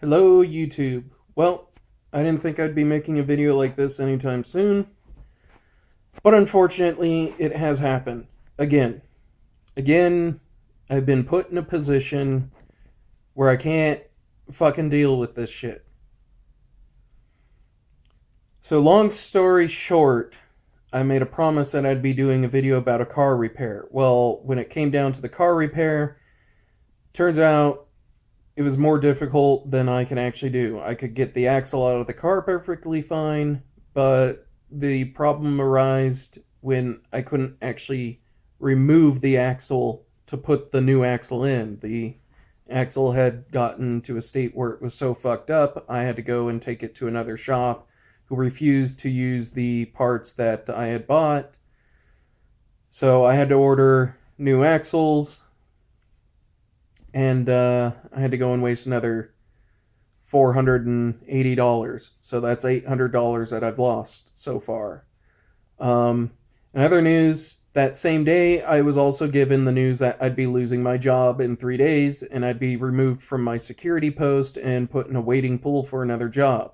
Hello, YouTube. Well, I didn't think I'd be making a video like this anytime soon, but unfortunately, it has happened. Again. I've been put in a position where I can't fucking deal with this shit. So, long story short, I made a promise that I'd be doing a video about a car repair. Well, when it came down to the car repair, turns out it was more difficult than I can actually do. I could get the axle out of the car perfectly fine, but the problem arose when I couldn't actually remove the axle to put the new axle in. The axle had gotten to a state where it was so fucked up, I had to go and take it to another shop who refused to use the parts that I had bought. So I had to order new axles, and I had to go and waste another $480. So that's $800 that I've lost so far. In other news, that same day, I was also given the news that I'd be losing my job in 3 days, and I'd be removed from my security post and put in a waiting pool for another job.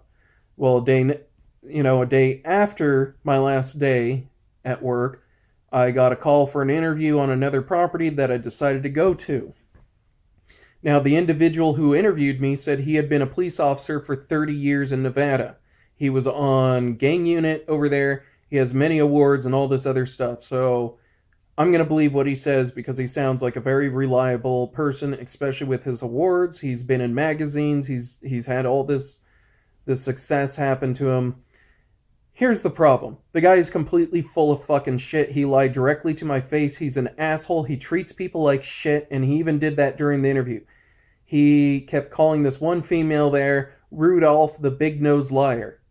Well, a day after my last day at work, I got a call for an interview on another property that I decided to go to. Now, the individual who interviewed me said he had been a police officer for 30 years in Nevada. He was on gang unit over there. He has many awards and all this other stuff. So I'm going to believe what he says because he sounds like a very reliable person, especially with his awards. He's been in magazines. He's had all this success happen to him. Here's the problem. The guy is completely full of fucking shit. He lied directly to my face. He's an asshole. He treats people like shit, and he even did that during the interview. He kept calling this one female there Rudolph the Big-Nosed Liar.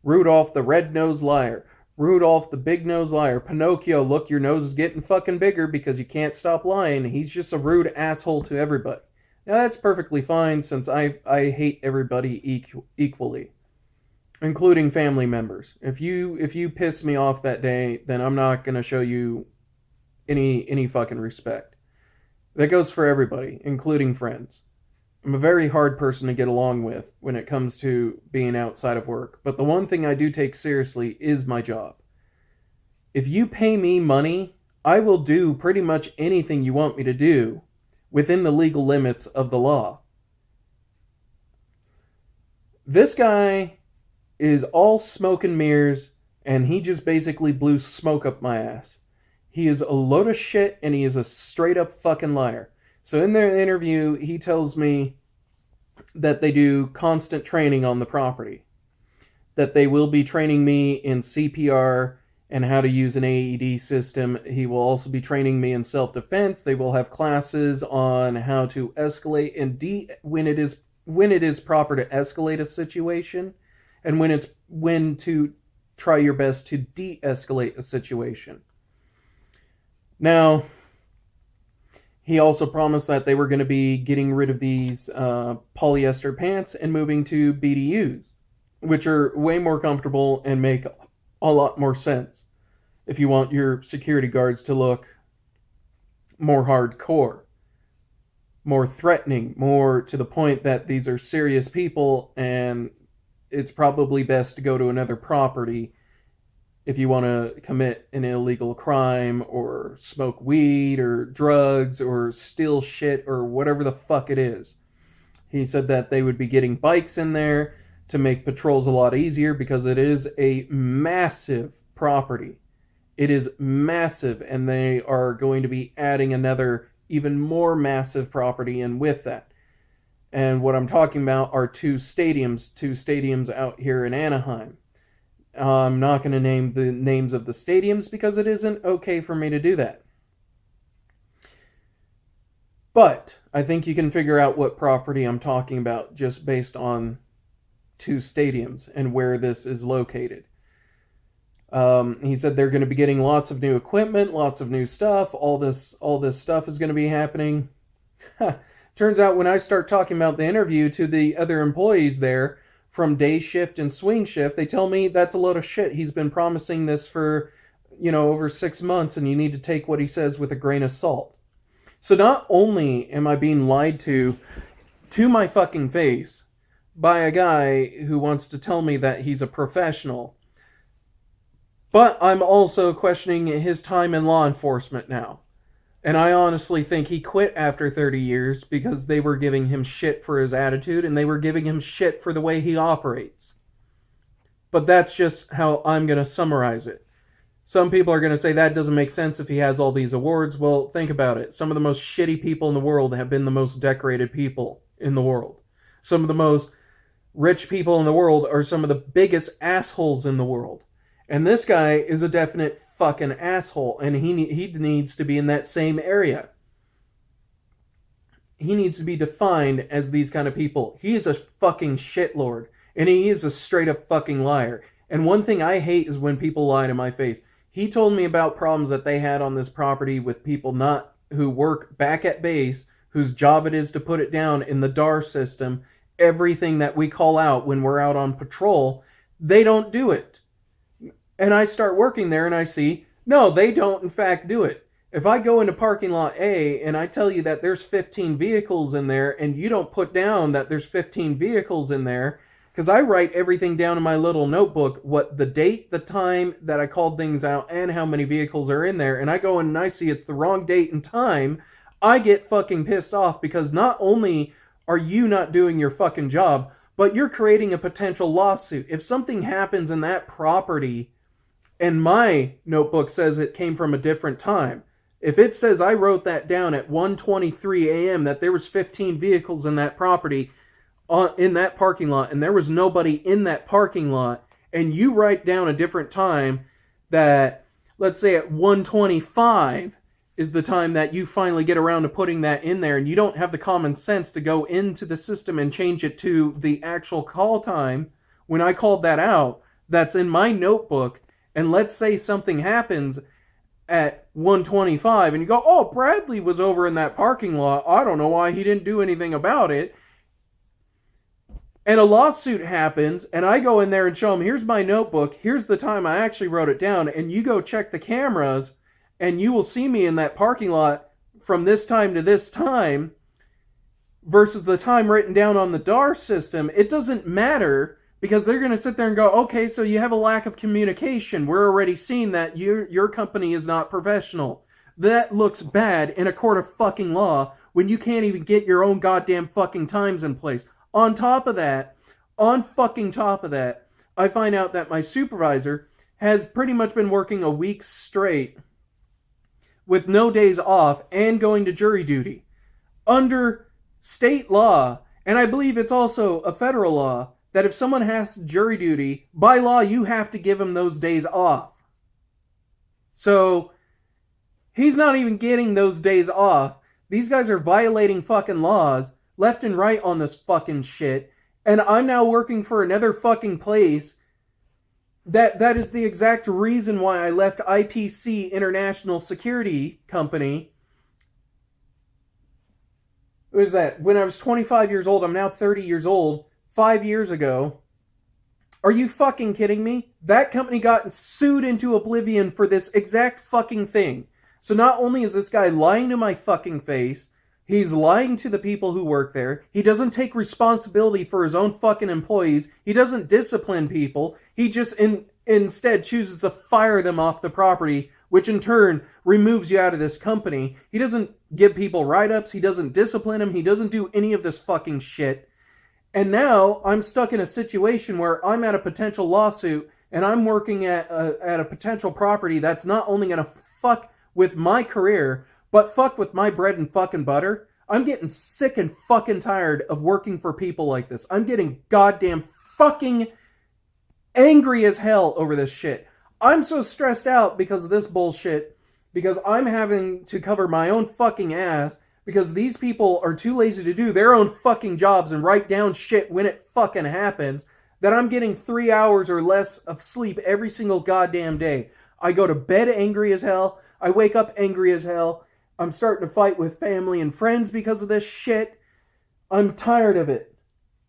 Rudolph the Red-Nosed Liar. Rudolph the Big-Nosed Liar. Pinocchio, look, your nose is getting fucking bigger because you can't stop lying. He's just a rude asshole to everybody. Now, that's perfectly fine since I hate everybody equally, including family members. If you piss me off that day, then I'm not going to show you any fucking respect. That goes for everybody, including friends. I'm a very hard person to get along with when it comes to being outside of work. But the one thing I do take seriously is my job. If you pay me money, I will do pretty much anything you want me to do within the legal limits of the law. This guy is all smoke and mirrors, and he just basically blew smoke up my ass. He is a load of shit, and he is a straight up fucking liar. So in their interview, he tells me that they do constant training on the property. That they will be training me in CPR and how to use an AED system. He will also be training me in self-defense. They will have classes on how to escalate and when it is proper to escalate a situation, and when to try your best to de-escalate a situation. Now, he also promised that they were going to be getting rid of these polyester pants and moving to BDUs, which are way more comfortable and make a lot more sense if you want your security guards to look more hardcore, more threatening, more to the point that these are serious people, and it's probably best to go to another property if you want to commit an illegal crime or smoke weed or drugs or steal shit or whatever the fuck it is. He said that they would be getting bikes in there to make patrols a lot easier because it is a massive property. It is massive, and they are going to be adding another even more massive property in with that. And what I'm talking about are two stadiums out here in Anaheim. I'm not going to name the names of the stadiums because it isn't okay for me to do that. But I think you can figure out what property I'm talking about just based on two stadiums and where this is located. He said they're going to be getting lots of new equipment, lots of new stuff. All this stuff is going to be happening. Turns out when I start talking about the interview to the other employees there, from day shift and swing shift, they tell me that's a load of shit. He's been promising this for, over 6 months, and you need to take what he says with a grain of salt. So not only am I being lied to my fucking face, by a guy who wants to tell me that he's a professional. But I'm also questioning his time in law enforcement now. And I honestly think he quit after 30 years because they were giving him shit for his attitude and they were giving him shit for the way he operates. But that's just how I'm going to summarize it. Some people are going to say that doesn't make sense if he has all these awards. Well, think about it. Some of the most shitty people in the world have been the most decorated people in the world. Some of the most rich people in the world are some of the biggest assholes in the world. And this guy is a definite fucking asshole, and he needs to be in that same area. He needs to be defined as these kind of people. He is a fucking shitlord, and he is a straight up fucking liar. And one thing I hate is when people lie to my face. He told me about problems that they had on this property with people not who work back at base, whose job it is to put it down in the DAR system. Everything that we call out when we're out on patrol, they don't do it. And I start working there and I see, no, they don't in fact do it. If I go into parking lot A and I tell you that there's 15 vehicles in there and you don't put down that there's 15 vehicles in there, because I write everything down in my little notebook, what the date, the time that I called things out, and how many vehicles are in there, and I go in and I see it's the wrong date and time, I get fucking pissed off because not only are you not doing your fucking job, but you're creating a potential lawsuit. If something happens in that property and my notebook says it came from a different time, if it says I wrote that down at 1:23 a.m. that there was 15 vehicles in that property, in that parking lot, and there was nobody in that parking lot, and you write down a different time that, let's say at 1:25 is the time that you finally get around to putting that in there, and you don't have the common sense to go into the system and change it to the actual call time when I called that out, that's in my notebook, and let's say something happens at 1:25 and you go, oh, Bradley was over in that parking lot, I don't know why he didn't do anything about it, and a lawsuit happens, and I go in there and show him, here's my notebook, here's the time I actually wrote it down, and you go check the cameras, and you will see me in that parking lot from this time to this time, versus the time written down on the DAR system. It doesn't matter, because they're going to sit there and go, okay, so you have a lack of communication. We're already seeing that your company is not professional. That looks bad in a court of fucking law when you can't even get your own goddamn fucking times in place. On top of that, I find out that my supervisor has pretty much been working a week straight with no days off and going to jury duty under state law, and I believe it's also a federal law, that if someone has jury duty, by law you have to give them those days off. So he's not even getting those days off. These guys are violating fucking laws left and right on this fucking shit, and I'm now working for another fucking place that is the exact reason why I left IPC International Security Company. What was that? When I was 25 years old, I'm now 30 years old, 5 years ago. Are you fucking kidding me? That company got sued into oblivion for this exact fucking thing. So not only is this guy lying to my fucking face, he's lying to the people who work there. He doesn't take responsibility for his own fucking employees. He doesn't discipline people. He just instead chooses to fire them off the property, which in turn removes you out of this company. He doesn't give people write-ups. He doesn't discipline them. He doesn't do any of this fucking shit. And now I'm stuck in a situation where I'm at a potential lawsuit and I'm working at a potential property that's not only going to fuck with my career, but fuck with my bread and fucking butter. I'm getting sick and fucking tired of working for people like this. I'm getting goddamn fucking angry as hell over this shit. I'm so stressed out because of this bullshit, because I'm having to cover my own fucking ass, because these people are too lazy to do their own fucking jobs and write down shit when it fucking happens, that I'm getting 3 hours or less of sleep every single goddamn day. I go to bed angry as hell. I wake up angry as hell. I'm starting to fight with family and friends because of this shit. I'm tired of it.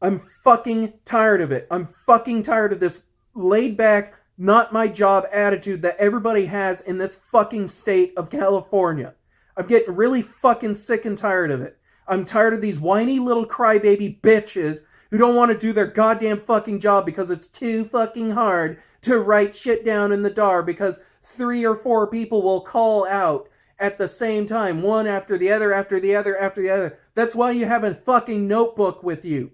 I'm fucking tired of it. I'm fucking tired of this laid back, not my job attitude that everybody has in this fucking state of California. I'm getting really fucking sick and tired of it. I'm tired of these whiny little crybaby bitches who don't want to do their goddamn fucking job because it's too fucking hard to write shit down in the DAR because 3 or 4 people will call out at the same time, one after the other, after the other, after the other. That's why you have a fucking notebook with you.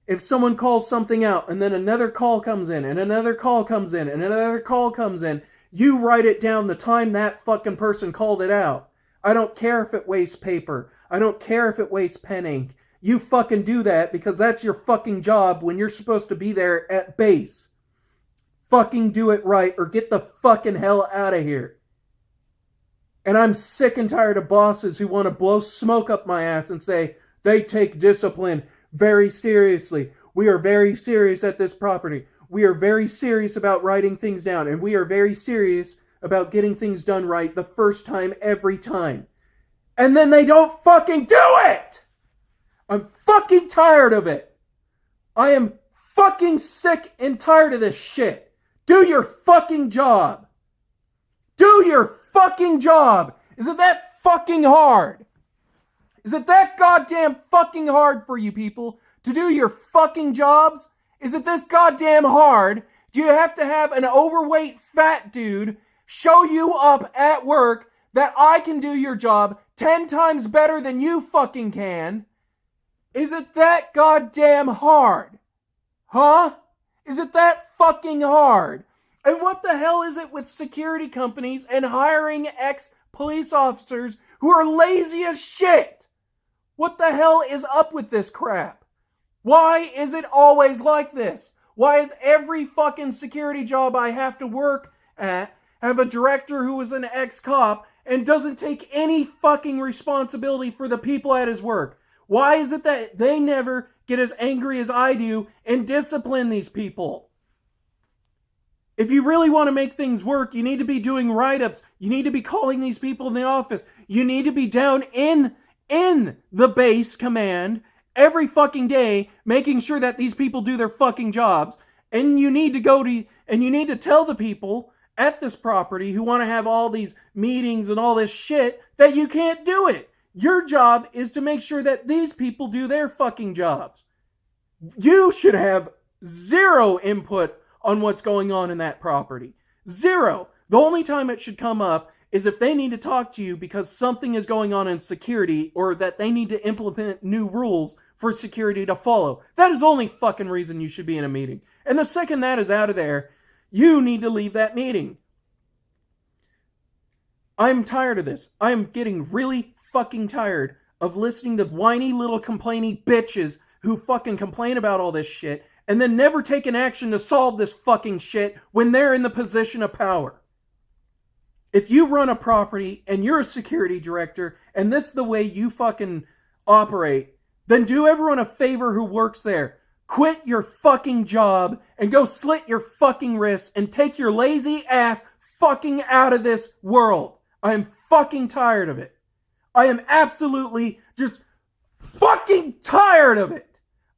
If someone calls something out and then another call comes in and another call comes in and another call comes in, you write it down the time that fucking person called it out. I don't care if it wastes paper. I don't care if it wastes pen ink. You fucking do that because that's your fucking job when you're supposed to be there at base. Fucking do it right or get the fucking hell out of here. And I'm sick and tired of bosses who want to blow smoke up my ass and say they take discipline very seriously. We are very serious at this property. We are very serious about writing things down. And we are very serious about getting things done right the first time, every time. And then they don't fucking do it! I'm fucking tired of it. I am fucking sick and tired of this shit. Do your fucking job. Do your fucking job. Is it that fucking hard? Is it that goddamn fucking hard for you people to do your fucking jobs? Is it this goddamn hard? Do you have to have an overweight fat dude show you up at work that I can do your job 10 times better than you fucking can? Is it that goddamn hard? Huh? Is it that fucking hard? And what the hell is it with security companies and hiring ex-police officers who are lazy as shit? What the hell is up with this crap? Why is it always like this? Why is every fucking security job I have to work at have a director who is an ex-cop and doesn't take any fucking responsibility for the people at his work? Why is it that they never get as angry as I do and discipline these people? If you really want to make things work, you need to be doing write-ups. You need to be calling these people in the office. You need to be down in the base command every fucking day, making sure that these people do their fucking jobs. And you need to tell the people at this property who want to have all these meetings and all this shit that you can't do it. Your job is to make sure that these people do their fucking jobs. You should have zero input on what's going on in that property. Zero. The only time it should come up is if they need to talk to you because something is going on in security or that they need to implement new rules for security to follow. That is the only fucking reason you should be in a meeting. And the second that is out of there, you need to leave that meeting. I'm tired of this. I am getting really fucking tired of listening to whiny little complainy bitches who fucking complain about all this shit and then never take an action to solve this fucking shit when they're in the position of power. If you run a property and you're a security director and this is the way you fucking operate, then do everyone a favor who works there. Quit your fucking job and go slit your fucking wrists and take your lazy ass fucking out of this world. I am fucking tired of it. I am absolutely just fucking tired of it.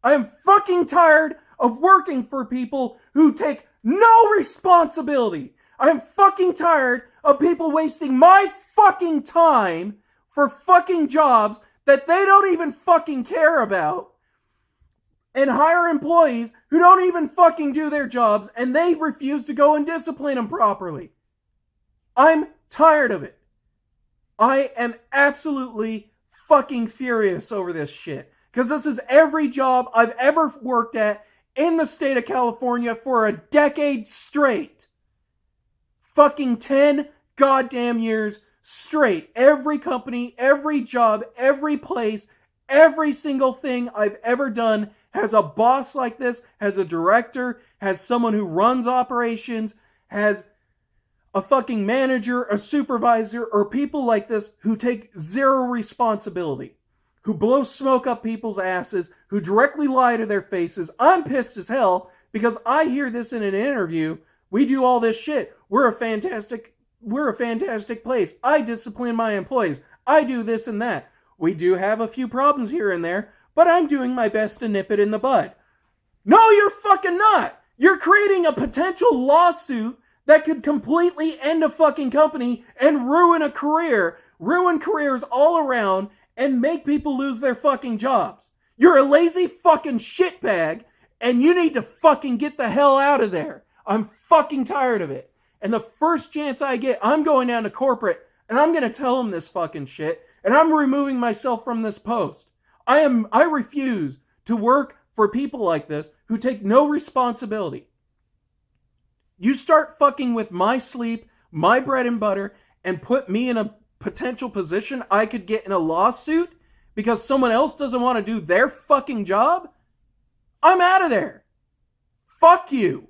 I am fucking tired of working for people who take no responsibility. I am fucking tired of people wasting my fucking time for fucking jobs that they don't even fucking care about and hire employees who don't even fucking do their jobs and they refuse to go and discipline them properly. I'm tired of it. I am absolutely fucking furious over this shit. Because this is every job I've ever worked at in the state of California for a decade straight. Fucking 10 goddamn years straight. Every company, every job, every place, every single thing I've ever done has a boss like this, has a director, has someone who runs operations, has a fucking manager, a supervisor, or people like this who take zero responsibility, who blow smoke up people's asses, who directly lie to their faces. I'm pissed as hell because I hear this in an interview. We do all this shit. We're a fantastic place. I discipline my employees. I do this and that. We do have a few problems here and there, but I'm doing my best to nip it in the bud. No, you're fucking not. You're creating a potential lawsuit that could completely end a fucking company and ruin a career, ruin careers all around, and make people lose their fucking jobs. You're a lazy fucking shitbag, and you need to fucking get the hell out of there. I'm fucking tired of it. And the first chance I get, I'm going down to corporate, and I'm going to tell them this fucking shit, and I'm removing myself from this post. I refuse to work for people like this who take no responsibility. You start fucking with my sleep, my bread and butter, and put me in a potential position I could get in a lawsuit because someone else doesn't want to do their fucking job, I'm out of there. Fuck you.